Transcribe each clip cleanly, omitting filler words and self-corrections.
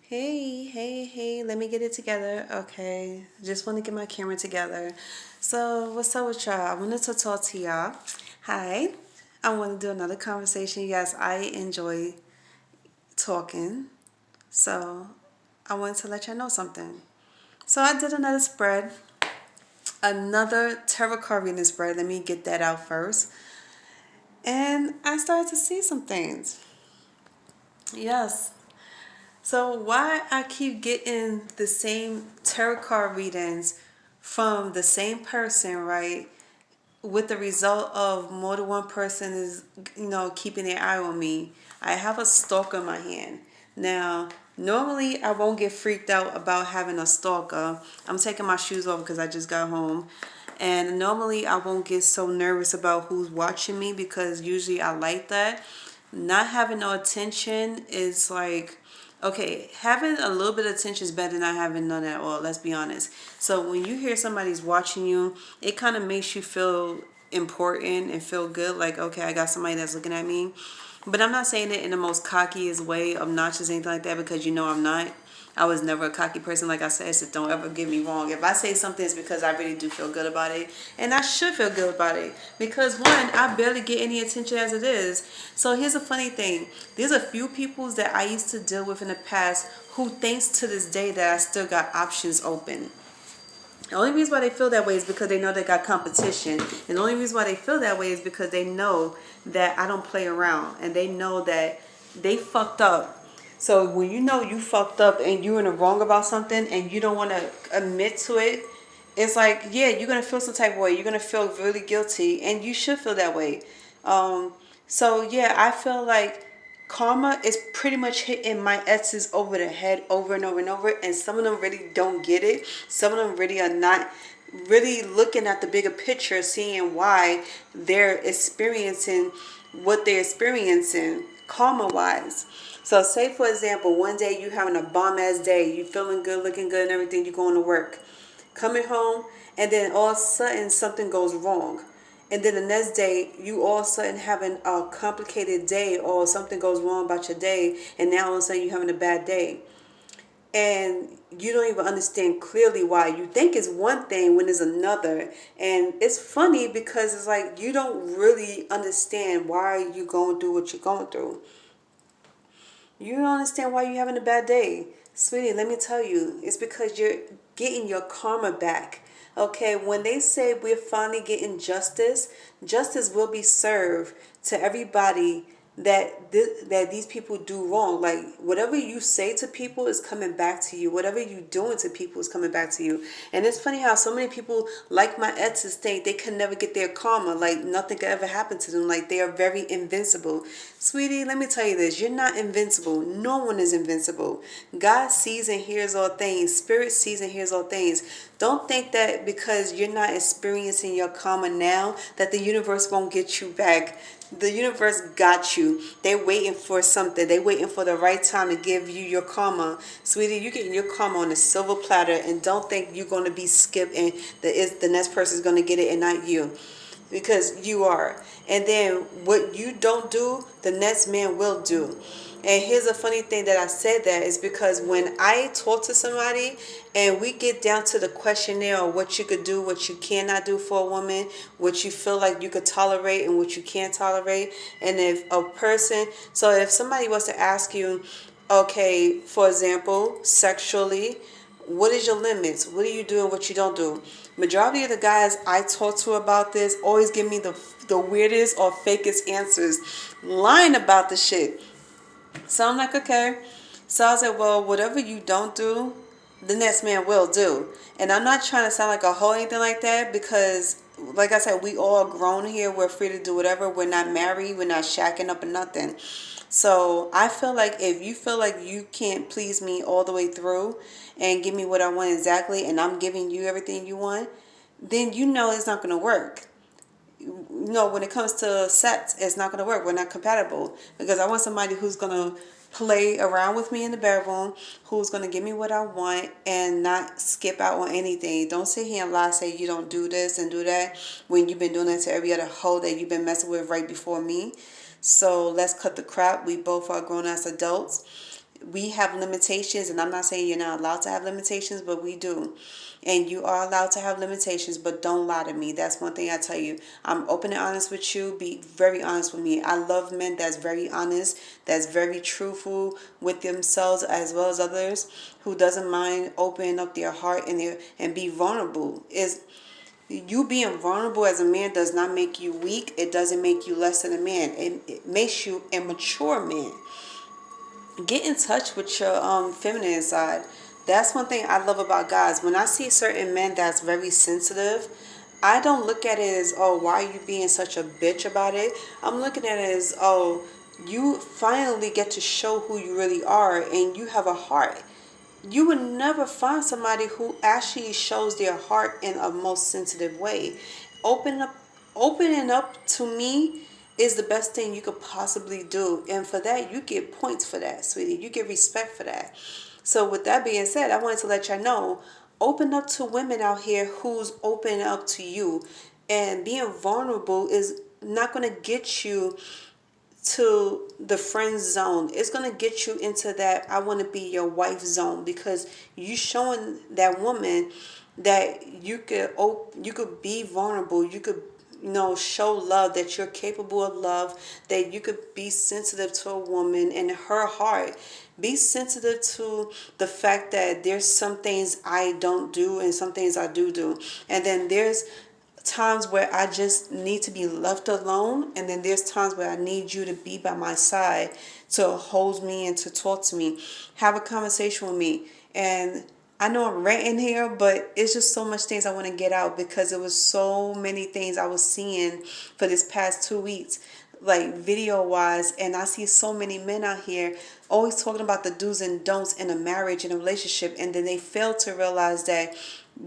Hey, let me get it together. Okay, just want to get my camera together. So, what's up with y'all? I wanted to talk to y'all. Hi, I want to do another conversation. Yes, I enjoy talking. So, I wanted to let y'all know something. So, I did another spread, another tarot card reading spread. Let me get that out first. And I started to see some things. Yes. So why I keep getting the same tarot card readings from the same person, right? With the result of more than one person is, keeping their eye on me. I have a stalker in my hand. Now, normally I won't get freaked out about having a stalker. I'm taking my shoes off because I just got home. And normally I won't get so nervous about who's watching me because usually I like that. Not having no attention is like, okay, having a little bit of attention is better than not having none at all. Let's be honest. So when you hear somebody's watching you, it kind of makes you feel important and feel good. Like, okay, I got somebody that's looking at me. But I'm not saying it in the most cockiest way, obnoxious, anything like that, because I'm not. I was never a cocky person, like I said, so don't ever get me wrong. If I say something, it's because I really do feel good about it. And I should feel good about it. Because one, I barely get any attention as it is. So here's a funny thing. There's a few people that I used to deal with in the past who thinks to this day that I still got options open. The only reason why they feel that way is because they know they got competition. And the only reason why they feel that way is because they know that I don't play around. And they know that they fucked up. So when you know you fucked up and you're in the wrong about something and you don't want to admit to it, it's like, yeah, you're going to feel some type of way. You're going to feel really guilty. And you should feel that way. So yeah, I feel like karma is pretty much hitting my exes over the head over and over and over, and some of them really don't get it. Some of them really are not really looking at the bigger picture, seeing why they're experiencing what they're experiencing karma wise. So say for example, one day you having a bomb ass day, you feeling good, looking good and everything, you going to work, coming home, and then all of a sudden something goes wrong. And then the next day, you all of a sudden having a complicated day or something goes wrong about your day, and now all of a sudden you're having a bad day. And you don't even understand clearly why. You think it's one thing when it's another. And it's funny because it's like you don't really understand why you going through what you're going through. You don't understand why you're having a bad day. Sweetie, let me tell you, it's because you're getting your karma back. Okay, when they say we're finally getting justice, justice will be served to everybody that these people do wrong. Like whatever you say to people is coming back to you. Whatever you doing to people is coming back to you. And it's funny how so many people, like my exes, think they can never get their karma. Like nothing could ever happen to them. Like they are very invincible. Sweetie, let me tell you this. You're not invincible. No one is invincible. God sees and hears all things. Spirit sees and hears all things. Don't think that because you're not experiencing your karma now that the universe won't get you back. The universe got you. They're waiting for something. They're waiting for the right time to give you your karma. Sweetie, you're getting your karma on a silver platter, and don't think you're going to be skipped and the next person's going to get it and not you. Because you are. And then what you don't do, the next man will do. And here's a funny thing that I said that is because when I talk to somebody and we get down to the questionnaire of what you could do, what you cannot do for a woman, what you feel like you could tolerate and what you can't tolerate. And if a person, so if somebody was to ask you, okay, for example, sexually, what is your limits? What do you do and what you don't do? Majority of the guys I talk to about this always give me the weirdest or fakest answers, lying about the shit. So I'm like, okay. So I was like, well, whatever you don't do, the next man will do. And I'm not trying to sound like a hoe or anything like that because, like I said, we all grown here. We're free to do whatever. We're not married. We're not shacking up or nothing. So I feel like if you feel like you can't please me all the way through and give me what I want exactly and I'm giving you everything you want, then you know it's not going to work. When it comes to sex, it's not going to work. We're not compatible because I want somebody who's going to play around with me in the bedroom, who's going to give me what I want and not skip out on anything. Don't sit here and lie, say you don't do this and do that when you've been doing that to every other hoe that you've been messing with right before me. So let's cut the crap. We both are grown ass adults. we have limitations, and I'm not saying you're not allowed to have limitations, but we do. And you are allowed to have limitations, but don't lie to me. That's one thing I tell you. I'm open and honest with you. Be very honest with me. I love men that's very honest, that's very truthful with themselves as well as others, who doesn't mind opening up their heart and be vulnerable. Is you being vulnerable as a man does not make you weak. It doesn't make you less than a man. It makes you a mature man. Get in touch with your feminine side. That's one thing I love about guys. When I see certain men that's very sensitive, I don't look at it as, oh, why are you being such a bitch about it? I'm looking at it as, oh, you finally get to show who you really are, and you have a heart. You would never find somebody who actually shows their heart in a most sensitive way. Open up, opening up to me is the best thing you could possibly do, and for that you get points for that, sweetie. You get respect for that. So with that being said, I wanted to let y'all know, open up to women out here who's open up to you, and being vulnerable is not going to get you to the friend zone. It's going to get you into that I want to be your wife zone, because you showing that woman that you could be vulnerable. You could, show love, that you're capable of love, that you could be sensitive to a woman and her heart. Be sensitive to the fact that there's some things I don't do and some things I do. And then there's times where I just need to be left alone, and then there's times where I need you to be by my side, to hold me and to talk to me, have a conversation with me. And I know I'm ranting here, but it's just so much things I want to get out, because it was so many things I was seeing for this past 2 weeks, like video wise, and I see so many men out here always talking about the do's and don'ts in a marriage and a relationship, and then they fail to realize that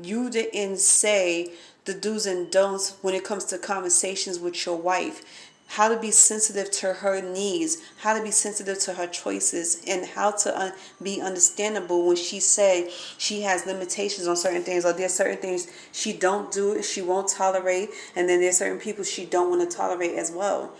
you didn't say the do's and don'ts when it comes to conversations with your wife. How to be sensitive to her needs, how to be sensitive to her choices, and how to be understandable when she say she has limitations on certain things, or there's certain things she don't do, she won't tolerate, and then there's certain people she don't want to tolerate as well.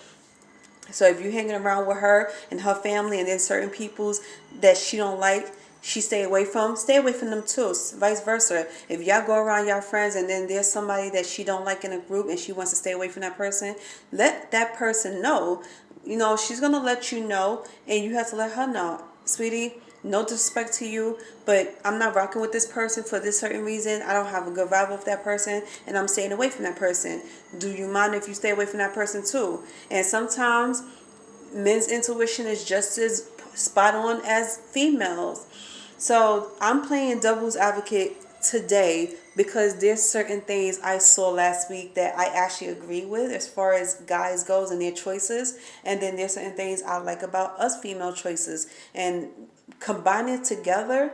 So if you're hanging around with her and her family, and then certain peoples that she don't like, she stay away from them too. Vice versa. If y'all go around y'all friends, and then there's somebody that she don't like in a group and she wants to stay away from that person, let that person know. She's gonna let you know, and you have to let her know, sweetie. No disrespect to you, but I'm not rocking with this person for this certain reason. I don't have a good vibe with that person, and I'm staying away from that person. Do you mind if you stay away from that person too? And sometimes men's intuition is just as spot on as females. So I'm playing devil's advocate today, because there's certain things I saw last week that I actually agree with as far as guys goes and their choices, and then there's certain things I like about us female choices, and combine it together,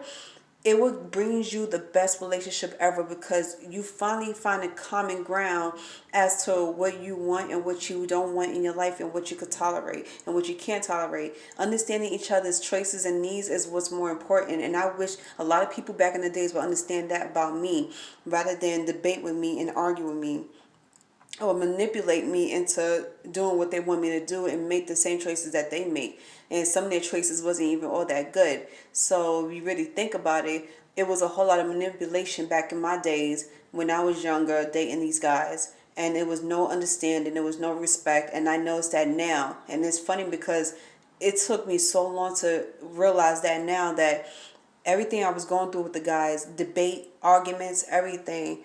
it will brings you the best relationship ever, because you finally find a common ground as to what you want and what you don't want in your life, and what you could tolerate and what you can't tolerate. Understanding each other's choices and needs is what's more important, and I wish a lot of people back in the days would understand that about me, rather than debate with me and argue with me, or manipulate me into doing what they want me to do and make the same choices that they make. And some of their choices wasn't even all that good. So if you really think about it, it was a whole lot of manipulation back in my days when I was younger dating these guys. And there was no understanding, there was no respect. And I noticed that now. And it's funny because it took me so long to realize that now, that everything I was going through with the guys, debate, arguments, everything,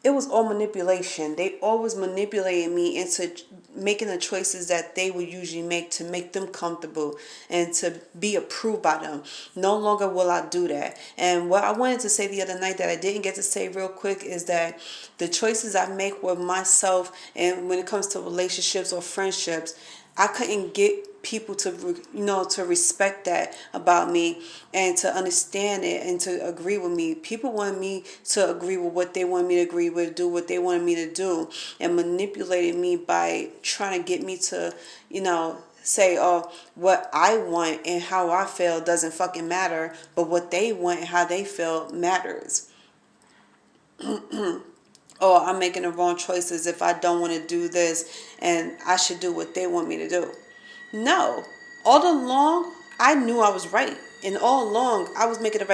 it was all manipulation. They always manipulated me into making the choices that they would usually make to make them comfortable and to be approved by them. No longer will I do that. And what I wanted to say the other night that I didn't get to say real quick is that the choices I make with myself, and when it comes to relationships or friendships, I couldn't get people to respect that about me, and to understand it, and to agree with me. People wanted me to agree with what they wanted me to agree with, do what they wanted me to do, and manipulated me by trying to get me to, say, oh, what I want and how I feel doesn't fucking matter, but what they want and how they feel matters. Or I'm making the wrong choices if I don't want to do this, and I should do what they want me to do. No. All along, I knew I was right. And all along, I was making the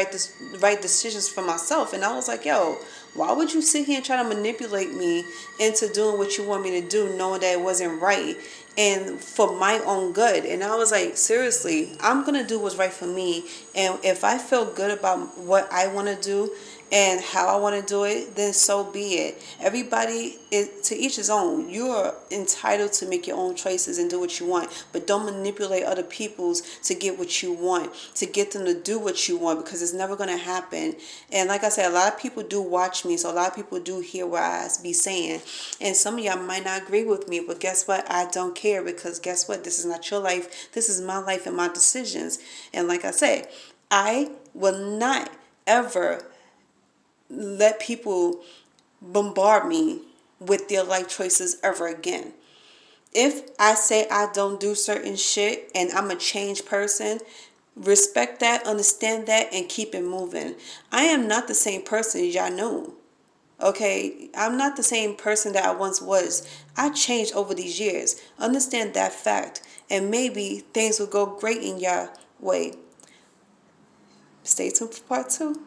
right decisions for myself. And I was like, yo, why would you sit here and try to manipulate me into doing what you want me to do, knowing that it wasn't right and for my own good? And I was like, seriously, I'm going to do what's right for me. And if I feel good about what I want to do, and how I want to do it, then so be it. Everybody is to each his own. You are entitled to make your own choices and do what you want, but don't manipulate other people's to get what you want, to get them to do what you want, because it's never going to happen. And like I said, a lot of people do watch me, so a lot of people do hear what I be saying. And some of y'all might not agree with me, but guess what? I don't care, because guess what? This is not your life. This is my life and my decisions. And like I said, I will not ever let people bombard me with their life choices ever again. If I say I don't do certain shit and I'm a changed person, respect that, understand that, and keep it moving. I am not the same person y'all know. Okay, I'm not the same person that I once was. I changed over these years. Understand that fact, and maybe things will go great in your way. Stay tuned for part 2.